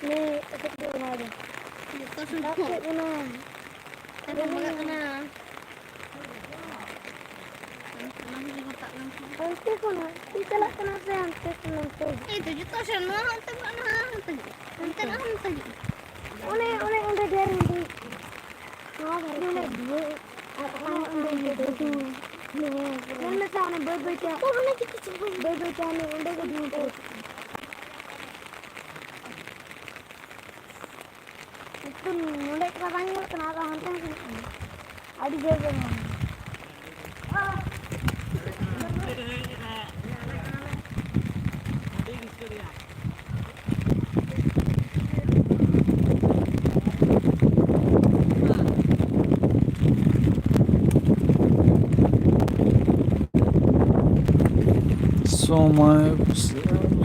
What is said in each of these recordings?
Nih, ikut dulu ada. Buka semua. Pakai guna. Tapi enggak kena. Masih juga tak langsung. Nanti guna. Kita lah kena nanti nanti. 7 tahun mahal tu mana? Kita nak tadi. Oleh udah dari di. Oh, dari udah dua. Apa udah itu? Mana sana berbaca. Oh, mana kita coba berbaca ni udah kedua. Itu mulai katanya kenapa hantar sih? Adi jaga. So my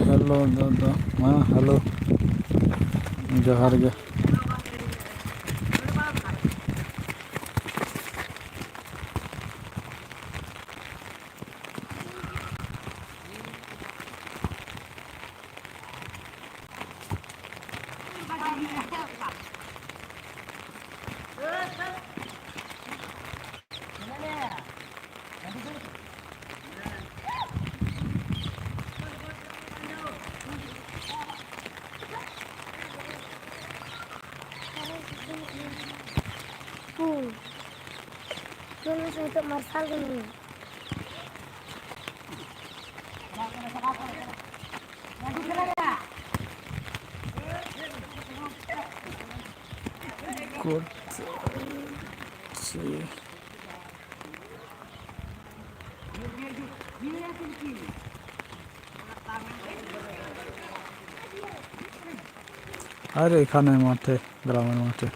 hello dada hello johar ge Cuma untuk marsal dulu. good see আরে এখানে মাঠে গ্রামের মাঠে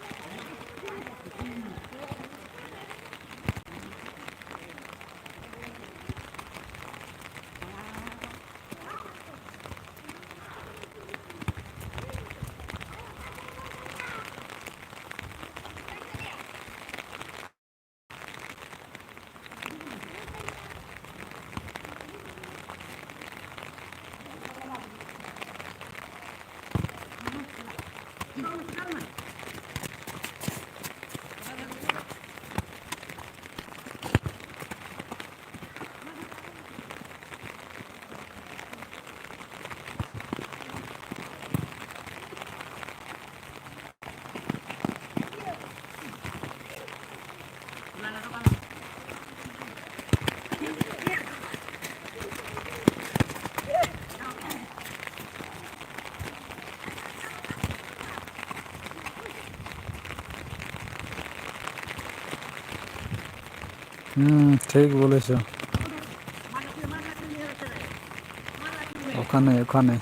ঠিক বলেছো ওখানে ওখানে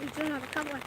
Itu nak kabar.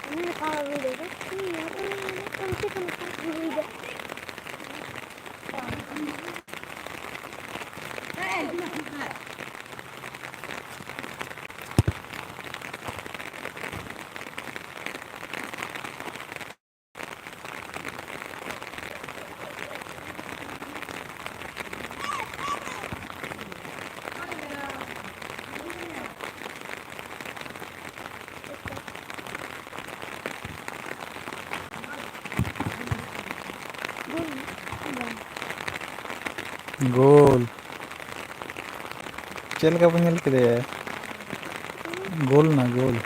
Ini kalau video iya, kan kita video. गोल चल का पंजल के गोल ना गोल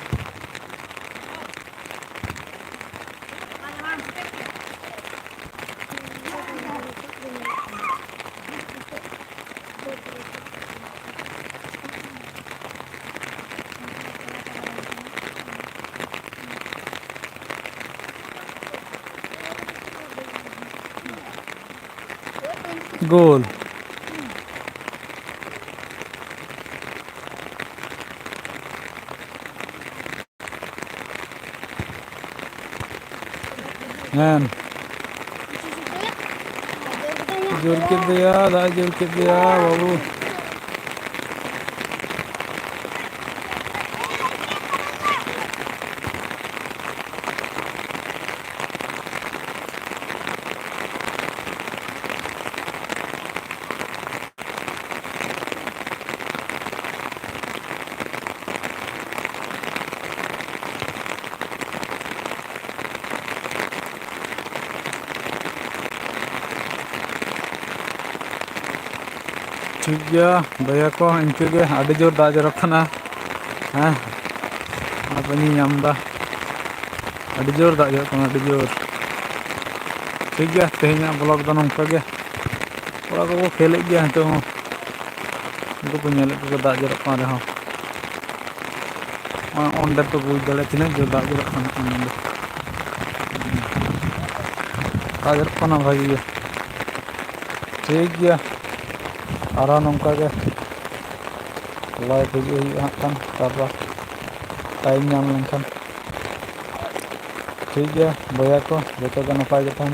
गोल Man, jul ke dia, dah jul ke dia, babu. ठीक गया भैया को इनके गे आदि जोर दाग जरक खाना हाँ अपनी नामदा आदि जोर दाग जरक खाना आदि जोर ठीक गया तेहना ब्लॉग दो नंका गे कोड़ा को खेल गया तो उनको को नेल को दाग जरक खाना रहा अंदर तो बुझ दले तिना जो दाग जरक खाना अंदर दाग जरक खाना भाई ठीक गया आरा नंका के लाइव हिजुआ खान तारपा टाइम नाम लेनखान ठीक गया बया को जतो नपाय जतो